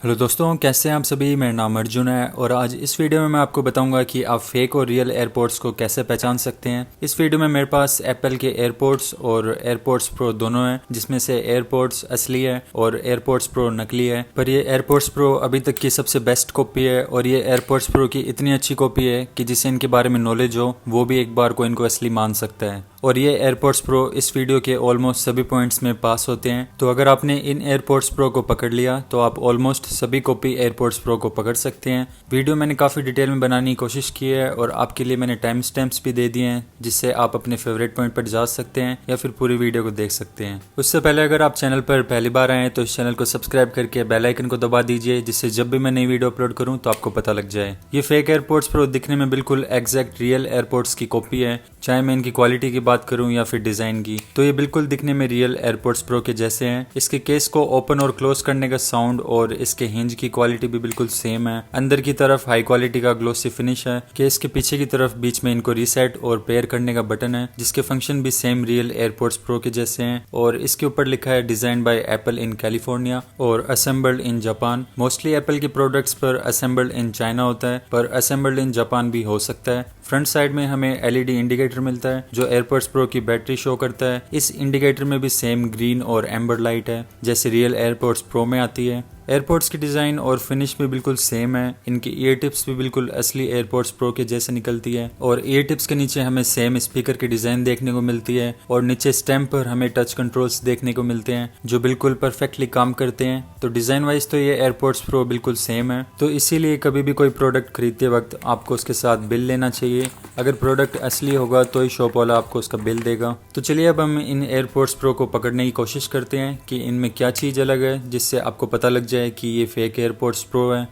Hello दोस्तों, कैसे हैं आप सभी। मेरा नाम अर्जुन है और आज इस वीडियो में मैं आपको बताऊंगा कि आप फेक और रियल एयरपोर्ट्स को कैसे पहचान सकते हैं। इस वीडियो में मेरे पास एप्पल के एयरपोर्ट्स और एयरपोर्ट्स प्रो दोनों हैं, जिसमें से एयरपोर्ट्स असली है और एयरपोर्ट्स प्रो नकली है। पर ये एयरपोर्ट्स प्रो अभी तक की सबसे बेस्ट कॉपी है और ये एयरपोर्ट्स प्रो की इतनी अच्छी कॉपी है कि जिसे इनके बारे में नॉलेज हो वो भी एक बार को इनको असली मान सकता है। और ये एयरपोर्ट्स प्रो इस वीडियो के ऑलमोस्ट सभी पॉइंट्स में पास होते हैं। तो अगर आपने इन एयरपोर्ट्स प्रो को पकड़ लिया तो आप ऑलमोस्ट सभी कॉपी एयरपोर्ट्स प्रो को पकड़ सकते हैं। वीडियो मैंने काफ़ी डिटेल में बनाने की कोशिश की है और आपके लिए मैंने टाइम स्टैम्प्स भी दे दिए हैं, जिससे आप अपने फेवरेट पॉइंट पर जा सकते हैं या फिर पूरी वीडियो को देख सकते हैं। उससे पहले अगर आप चैनल पर पहली बार आए हैं तो इस चैनल को सब्सक्राइब करके बेल आइकन को दबा दीजिए, जिससे जब भी मैं नई वीडियो अपलोड करूँ तो आपको पता लग जाए। ये फेक एयरपोर्ट्स प्रो दिखने में बिल्कुल एग्जैक्ट रियल एयरपोर्ट्स की कॉपी है, चाहे मैं इनकी क्वालिटी की बात करूं या फिर डिजाइन की, तो ये बिल्कुल दिखने में रियल एयरपोर्ट्स प्रो के जैसे हैं। इसके केस को ओपन और क्लोज करने का साउंड और इसके हिंज की क्वालिटी भी बिल्कुल सेम है। अंदर की तरफ हाई क्वालिटी का ग्लोसी फिनिश है। केस के पीछे की तरफ बीच में इनको रीसेट और पेयर करने का बटन है, जिसके फंक्शन भी सेम रियल एयरपोर्ट्स प्रो के जैसे हैं। और इसके ऊपर लिखा है design by Apple in California और assembled in Japan. Mostly Apple के प्रोडक्ट्स पर असेंबल्ड इन चाइना होता है, पर असेंबल्ड इन जापान भी हो सकता है। फ्रंट साइड में हमें एलईडी इंडिकेटर मिलता है जो एयरपोर्ट्स प्रो की बैटरी शो करता है। इस इंडिकेटर में भी सेम ग्रीन और एम्बर लाइट है जैसे रियल एयरपोर्ट्स प्रो में आती है। एयरपोर्ट्स की डिजाइन और फिनिश भी बिल्कुल सेम है। इनकी ईयर टिप्स भी बिल्कुल असली एयरपोर्ट्स प्रो के जैसे निकलती है और ईयर टिप्स के नीचे हमें सेम स्पीकर की डिजाइन देखने को मिलती है और नीचे स्टैम्प पर हमें टच कंट्रोल्स देखने को मिलते हैं जो बिल्कुल परफेक्टली काम करते हैं। तो डिजाइन वाइज तो ये एयरपोर्ट्स प्रो बिल्कुल सेम है, तो इसीलिए कभी भी कोई प्रोडक्ट खरीदते वक्त आपको उसके साथ बिल लेना चाहिए। अगर प्रोडक्ट असली होगा तो ही शॉप वाला आपको उसका बिल देगा। तो चलिए अब हम इन एयरपोर्ट्स प्रो को पकड़ने की कोशिश करते हैं कि इनमें क्या चीज़ अलग है जिससे आपको पता लग जाए कि ये फेक एयरपोर्ट्स प्रो है।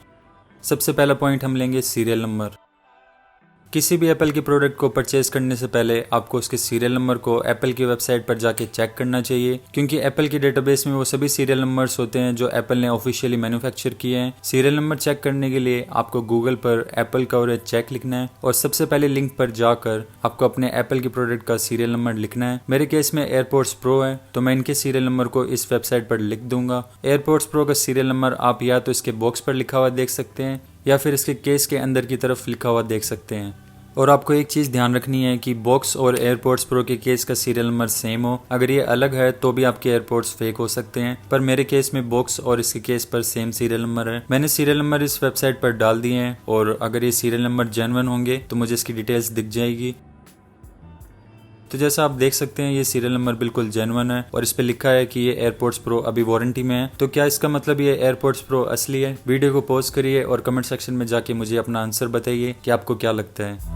सबसे पहला पॉइंट हम लेंगे सीरियल नंबर। किसी भी एप्पल की प्रोडक्ट को परचेज करने से पहले आपको उसके सीरियल नंबर को एप्पल की वेबसाइट पर जाके चेक करना चाहिए, क्योंकि एप्पल की डेटाबेस में वो सभी सीरियल नंबर्स होते हैं जो एप्पल ने ऑफिशियली मैन्युफैक्चर किए हैं। सीरियल नंबर चेक करने के लिए आपको गूगल पर एप्पल कवरेज चेक लिखना है और सबसे पहले लिंक पर जाकर आपको अपने एप्पल की प्रोडक्ट का सीरियल नंबर लिखना है। मेरे केस में एयरपोर्ट्स प्रो है तो मैं इनके सीरियल नंबर को इस वेबसाइट पर लिख दूंगा। एयरपोर्ट्स प्रो का सीरियल नंबर आप या तो इसके बॉक्स पर लिखा हुआ देख सकते हैं या फिर इसके केस के अंदर की तरफ लिखा हुआ देख सकते हैं। और आपको एक चीज़ ध्यान रखनी है कि बॉक्स और एयरपोर्ट्स प्रो के केस का सीरियल नंबर सेम हो। अगर ये अलग है तो भी आपके एयरपोर्ट्स फेक हो सकते हैं, पर मेरे केस में बॉक्स और इसके केस पर सेम सीरियल नंबर है। मैंने सीरियल नंबर इस वेबसाइट पर डाल दिए हैं और अगर ये सीरियल नंबर जेन्युइन होंगे तो मुझे इसकी डिटेल्स दिख जाएगी। तो जैसा आप देख सकते हैं ये सीरियल नंबर बिल्कुल जेन्युइन है और इस पे लिखा है कि ये एयरपोर्ट्स प्रो अभी वारंटी में है। तो क्या इसका मतलब ये एयरपोर्ट्स प्रो असली है? वीडियो को पॉज करिए और कमेंट सेक्शन में जाके मुझे अपना आंसर बताइए कि आपको क्या लगता है।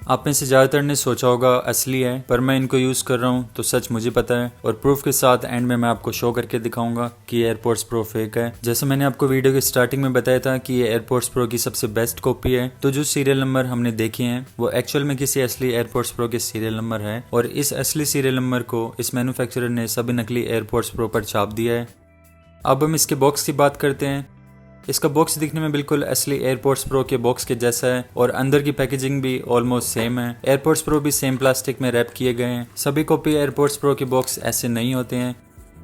आप में से ज़्यादातर ने सोचा होगा असली है, पर मैं इनको यूज़ कर रहा हूँ तो सच मुझे पता है और प्रूफ के साथ एंड में मैं आपको शो करके दिखाऊंगा कि एयरपोर्ट्स प्रो फेक है। जैसे मैंने आपको वीडियो की स्टार्टिंग में बताया था कि ये एयरपोर्ट्स प्रो की सबसे बेस्ट कॉपी है, तो जो सीरियल नंबर हमने देखे हैं वो एक्चुअल में किसी असली एयरपोर्ट्स प्रो के सीरियल नंबर है और इस असली सीरियल नंबर को इस मैन्युफैक्चरर ने सभी नकली एयरपोर्ट्स प्रो पर छाप दिया है। अब हम इसके बॉक्स की बात करते हैं। इसका बॉक्स दिखने में बिल्कुल असली एयरपोर्ट्स प्रो के बॉक्स के जैसा है और अंदर की पैकेजिंग भी ऑलमोस्ट सेम है। एयरपोर्ट्स प्रो भी सेम प्लास्टिक में रैप किए गए हैं। सभी कॉपी एयरपोर्ट्स प्रो के बॉक्स ऐसे नहीं होते हैं,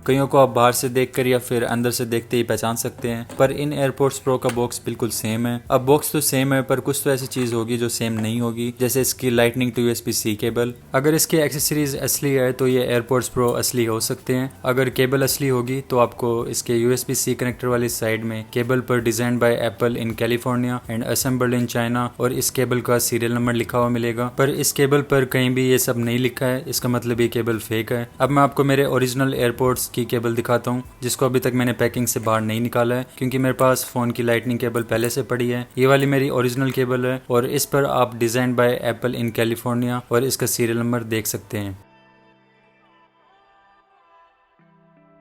कईयों को आप बाहर से देखकर या फिर अंदर से देखते ही पहचान सकते हैं, पर इन एयरपोर्ट्स प्रो का बॉक्स बिल्कुल सेम है। अब बॉक्स तो सेम है पर कुछ तो ऐसी चीज होगी जो सेम नहीं होगी, जैसे इसकी लाइटनिंग टू USB-C केबल। अगर इसकी एक्सेसरीज असली है तो ये एयरपोर्ट्स प्रो असली हो सकते हैं। अगर केबल असली होगी तो आपको इसके USB-C कनेक्टर वाली साइड में केबल पर design by Apple in California and assembled in China और इस केबल का सीरियल नंबर लिखा हुआ मिलेगा, पर इस केबल पर कहीं भी ये सब नहीं लिखा है। इसका मतलब ये केबल फेक है। अब मैं आपको मेरे ओरिजिनल एयरपोर्ट्स की केबल दिखाता हूँ जिसको अभी तक मैंने पैकिंग से बाहर नहीं निकाला है, क्योंकि मेरे पास फोन की लाइटनिंग केबल पहले से पड़ी है। ये वाली मेरी ओरिजिनल केबल है और इस पर आप design by Apple in California और इसका सीरियल नंबर देख सकते हैं।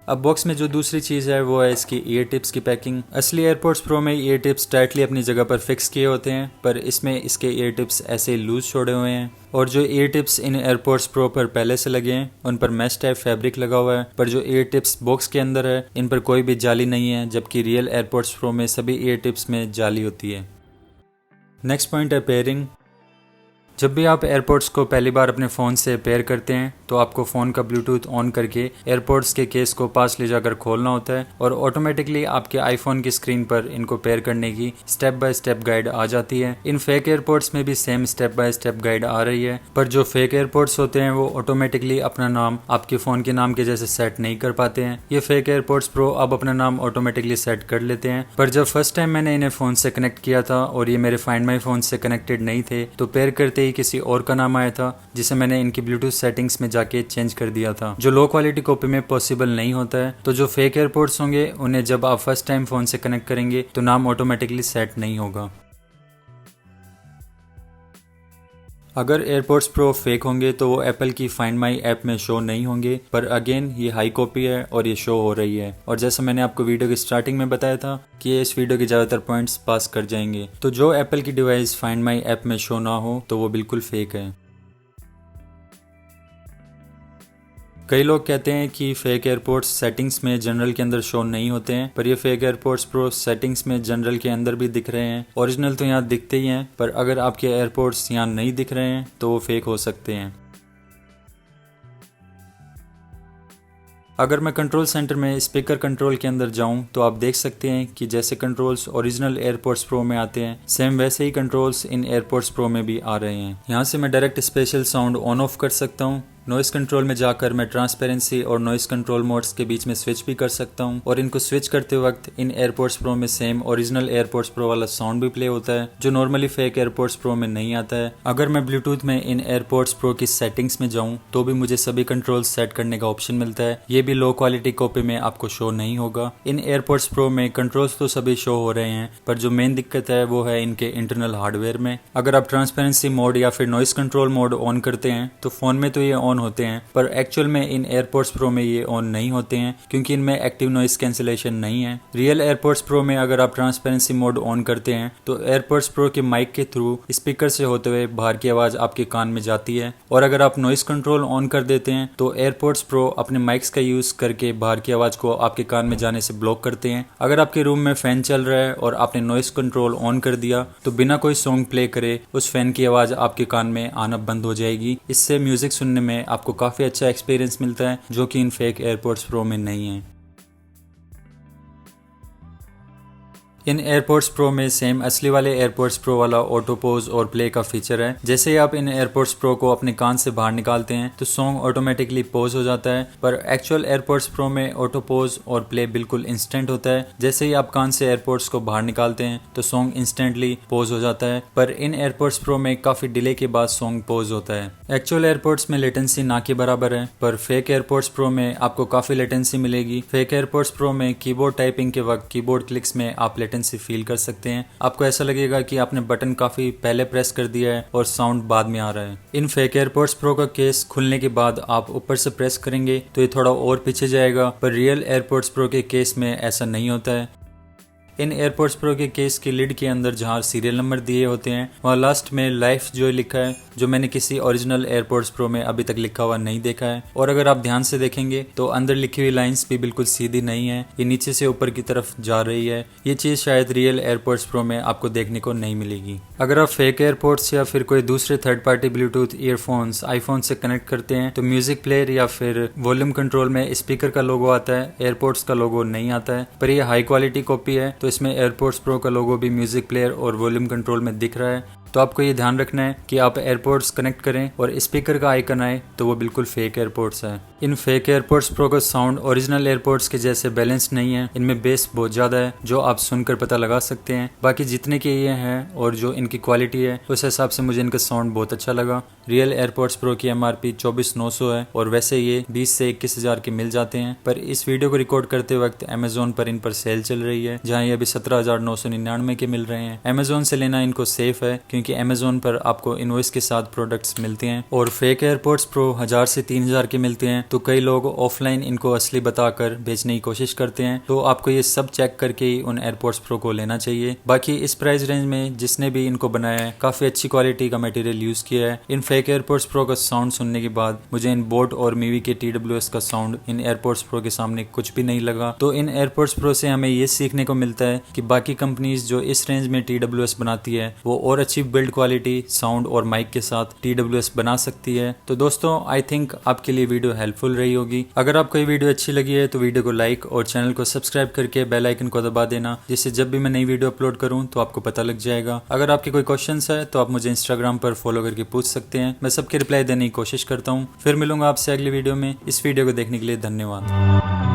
अब बॉक्स में जो दूसरी चीज़ है वो है इसकी ईयर टिप्स की पैकिंग। असली एयरपोर्ट्स प्रो में ईयर टिप्स टाइटली अपनी जगह पर फिक्स किए होते हैं, पर इसमें इसके ईयर टिप्स ऐसे लूज छोड़े हुए हैं और जो ईयर टिप्स इन एयरपोर्ट्स प्रो पर पहले से लगे हैं उन पर मैश टाइप फैब्रिक लगा हुआ है, पर जो ईयर टिप्स बॉक्स के अंदर है इन पर कोई भी जाली नहीं है, जबकि रियल एयरपोर्ट्स प्रो में सभी ईयर टिप्स में जाली होती है। नेक्स्ट पॉइंट है पेयरिंग। जब भी आप एयरपोर्ट्स को पहली बार अपने फ़ोन से पेयर करते हैं तो आपको फ़ोन का ब्लूटूथ ऑन करके एयरपोर्ट्स के केस को पास ले जाकर खोलना होता है और ऑटोमेटिकली आपके आईफोन की स्क्रीन पर इनको पेयर करने की स्टेप बाय स्टेप गाइड आ जाती है। इन फेक एयरपोर्ट्स में भी same step by step guide आ रही है, पर जो फेक एयरपोर्ट्स होते हैं वो ऑटोमेटिकली अपना नाम आपके फ़ोन के नाम के जैसे सेट नहीं कर पाते हैं। ये फेक एयरपोर्ट्स प्रो अब अपना नाम ऑटोमेटिकली सेट कर लेते हैं, पर जब फर्स्ट टाइम मैंने इन्हें फ़ोन से कनेक्ट किया था और ये मेरे फाइंड माई फ़ोन से कनेक्टेड नहीं थे तो पेयर करते ही किसी और का नाम आया था जिसे मैंने इनकी ब्लूटूथ सेटिंग्स में जाके चेंज कर दिया था, जो लो क्वालिटी कॉपी में पॉसिबल नहीं होता है। तो जो फेक एयरपोर्ट्स होंगे उन्हें जब आप फर्स्ट टाइम फ़ोन से कनेक्ट करेंगे तो नाम ऑटोमेटिकली सेट नहीं होगा। अगर एयरपोर्ट्स प्रो फेक होंगे तो वो एप्पल की फाइंड माई ऐप में शो नहीं होंगे, पर अगेन ये हाई कॉपी है और ये शो हो रही है। और जैसा मैंने आपको वीडियो की स्टार्टिंग में बताया था कि ये इस वीडियो के ज़्यादातर पॉइंट्स पास कर जाएंगे, तो जो एप्पल की डिवाइस फाइंड माई ऐप में शो ना हो तो वो बिल्कुल फेक है। कई लोग कहते हैं कि फेक एयरपोर्ट्स सेटिंग्स में जनरल के अंदर शो नहीं होते हैं, पर ये फेक एयरपोर्ट्स प्रो सेटिंग्स में जनरल के अंदर भी दिख रहे हैं। ओरिजिनल तो यहाँ दिखते ही हैं, पर अगर आपके एयरपोर्ट्स यहाँ नहीं दिख रहे हैं तो वो फेक हो सकते हैं। अगर मैं कंट्रोल सेंटर में स्पीकर कंट्रोल के अंदर जाऊं तो आप देख सकते हैं कि जैसे कंट्रोल्स ओरिजिनल एयरपोर्ट्स प्रो में आते हैं सेम वैसे ही कंट्रोल्स इन एयरपोर्ट्स प्रो में भी आ रहे हैं। यहाँ से मैं direct special sound on off कर सकता हूँ। नॉइस कंट्रोल में जाकर मैं ट्रांसपेरेंसी और नॉइस कंट्रोल मोड्स के बीच में स्विच भी कर सकता हूँ और इनको स्विच करते वक्त इन एयरपोर्ट्स प्रो में सेम ओरिजिनल एयरपोर्ट्स प्रो वाला साउंड भी प्ले होता है जो नॉर्मली फेक एयरपोर्ट्स प्रो में नहीं आता है। अगर मैं ब्लूटूथ में इन एयरपोर्ट्स प्रो की सेटिंग्स में जाऊँ तो भी मुझे सभी कंट्रोल्स सेट करने का ऑप्शन मिलता है। ये भी लो क्वालिटी कॉपी में आपको शो नहीं होगा। इन एयरपोर्ट्स प्रो में कंट्रोल्स तो सभी शो हो रहे हैं, पर जो मेन दिक्कत है वो है इनके इंटरनल हार्डवेयर में। अगर आप ट्रांसपेरेंसी मोड या फिर नॉइस कंट्रोल मोड ऑन करते हैं तो फोन में तो ये ऑन होते हैं, पर एक्चुअल में इन एयरपोर्ट्स प्रो में ये ऑन नहीं होते हैं क्योंकि इनमें एक्टिव नॉइस कैंसिलेशन नहीं है। रियल एयरपोर्ट्स प्रो में अगर आप ट्रांसपेरेंसी मोड ऑन करते हैं तो एयरपोर्ट्स प्रो के माइक के थ्रू स्पीकर से होते हुए बाहर की आवाज आपके कान में जाती है, और अगर आप नॉइस कंट्रोल ऑन कर देते हैं तो एयरपोर्ट्स प्रो अपने माइक्स का यूज करके बाहर की आवाज को आपके कान में जाने से ब्लॉक करते हैं। अगर आपके रूम में फैन चल रहा है और आपने नॉइस कंट्रोल ऑन कर दिया तो बिना कोई सॉन्ग प्ले करे उस फैन की आवाज आपके कान में आना बंद हो जाएगी। इससे म्यूजिक सुनने में आपको काफी अच्छा एक्सपीरियंस मिलता है जो कि इन फेक एयरपोर्ट्स प्रो में नहीं है। इन एयरपोर्ट्स प्रो में सेम असली वाले एयरपोर्ट्स प्रो वाला ऑटो पोज और प्ले का फीचर है। जैसे ही आप इन एयरपोर्ट्स प्रो को अपने कान से बाहर निकालते हैं तो सॉन्ग ऑटोमेटिकली पोज हो जाता है, पर एक्चुअल एयरपोर्ट्स प्रो में ऑटो पोज और प्ले बिल्कुल इंस्टेंट होता है। जैसे ही आप कान से एयरपोर्ट्स को बाहर निकालते हैं तो सॉन्ग इंस्टेंटली पोज हो जाता है, पर इन एयरपोर्ट्स प्रो में काफी डिले के बाद सॉन्ग पोज होता है। एक्चुअल एयरपोर्ट्स में लेटेंसी ना के बराबर है, पर फेक एयरपोर्ट्स प्रो में आपको काफी लेटेंसी मिलेगी। फेक एयरपोर्ट्स प्रो में कीबोर्ड टाइपिंग के वक्त कीबोर्ड क्लिक्स में आप लेटेंसी फील कर सकते हैं। आपको ऐसा लगेगा कि आपने बटन काफी पहले प्रेस कर दिया है और साउंड बाद में आ रहा है। इन फेक एयरपोर्ट्स प्रो का केस खुलने के बाद आप ऊपर से प्रेस करेंगे तो ये थोड़ा और पीछे जाएगा, पर रियल एयरपोर्ट्स प्रो के केस में ऐसा नहीं होता है। इन एयरपोर्ट्स प्रो के केस की लिड के अंदर जहाँ सीरियल नंबर दिए होते हैं वहाँ लास्ट में लाइफ जो लिखा है, जो मैंने किसी ओरिजिनल एयरपोर्ट्स प्रो में अभी तक लिखा हुआ नहीं देखा है। और अगर आप ध्यान से देखेंगे तो अंदर लिखी हुई लाइंस भी बिल्कुल सीधी नहीं है, ये नीचे से ऊपर की तरफ जा रही है। ये चीज़ शायद रियल एयरपोर्ट्स प्रो में आपको देखने को नहीं मिलेगी। अगर आप फेक एयरपोर्ट्स या फिर कोई दूसरे third party Bluetooth earphones iPhone से कनेक्ट करते हैं तो म्यूजिक प्लेयर या फिर वॉल्यूम कंट्रोल में स्पीकर का लोगो आता है, एयरपोर्ट्स का लोगो नहीं आता है। पर यह हाई क्वालिटी कॉपी है तो इसमें एयरपोर्ट्स प्रो का लोगो भी म्यूजिक प्लेयर और वॉल्यूम कंट्रोल में दिख रहा है। तो आपको ये ध्यान रखना है कि आप एयरपोर्ट्स कनेक्ट करें और स्पीकर का आइकन आए तो वो बिल्कुल फेक एयरपोर्ट्स है। इन फेक एयरपोर्ट्स प्रो का साउंड ओरिजिनल एयरपोर्ट्स के जैसे बैलेंस नहीं है, इनमें बेस बहुत ज़्यादा है जो आप सुनकर पता लगा सकते हैं। बाकी जितने के ये हैं और जो इनकी क्वालिटी है उस हिसाब से मुझे इनका साउंड बहुत अच्छा लगा। रियल एयरपोर्ट्स प्रो की MRP 24,900 है और वैसे ये 20 से 21,000 के मिल जाते हैं, पर इस वीडियो को रिकॉर्ड करते वक्त अमेजोन पर इन पर सेल चल रही है जहाँ ये अभी 17,999 के मिल रहे हैं। अमेजोन से लेना इनको सेफ है क्योंकि अमेजोन पर आपको इनवॉइस के साथ प्रोडक्ट्स मिलते हैं, और फेक एयरपोर्ट्स प्रो 1000 से 3000 के मिलते हैं तो कई लोग ऑफलाइन इनको असली बताकर बेचने की कोशिश करते हैं। तो आपको ये सब चेक करके ही उन एयरपोर्ट्स प्रो को लेना चाहिए। बाकी इस प्राइस रेंज में जिसने भी इनको बनाया है काफी अच्छी क्वालिटी का मटेरियल यूज किया है। इन फेक एयरपोर्ट्स प्रो का साउंड सुनने के बाद मुझे इन बोट और मीवी के TWS का साउंड इन एयरपोर्ट्स प्रो के सामने कुछ भी नहीं लगा। तो इन एयरपोर्ट्स प्रो से हमें ये सीखने को मिलता है कि बाकी कंपनीज जो इस रेंज में TWS बनाती है वो और अच्छी बिल्ड क्वालिटी, साउंड और माइक के साथ TWS बना सकती है। तो दोस्तों आई थिंक आपके लिए वीडियो हेल्पफुल रही होगी। अगर आपको ये वीडियो अच्छी लगी है तो वीडियो को लाइक और चैनल को सब्सक्राइब करके बेल आइकन को दबा देना, जिससे जब भी मैं नई वीडियो अपलोड करूं तो आपको पता लग जाएगा। अगर आपके कोई क्वेश्चंस है तो आप मुझे इंस्टाग्राम पर फॉलो करके पूछ सकते हैं, मैं सबके रिप्लाई देने की कोशिश करता हूं। फिर मिलूंगा आपसे अगली वीडियो में। इस वीडियो को देखने के लिए धन्यवाद।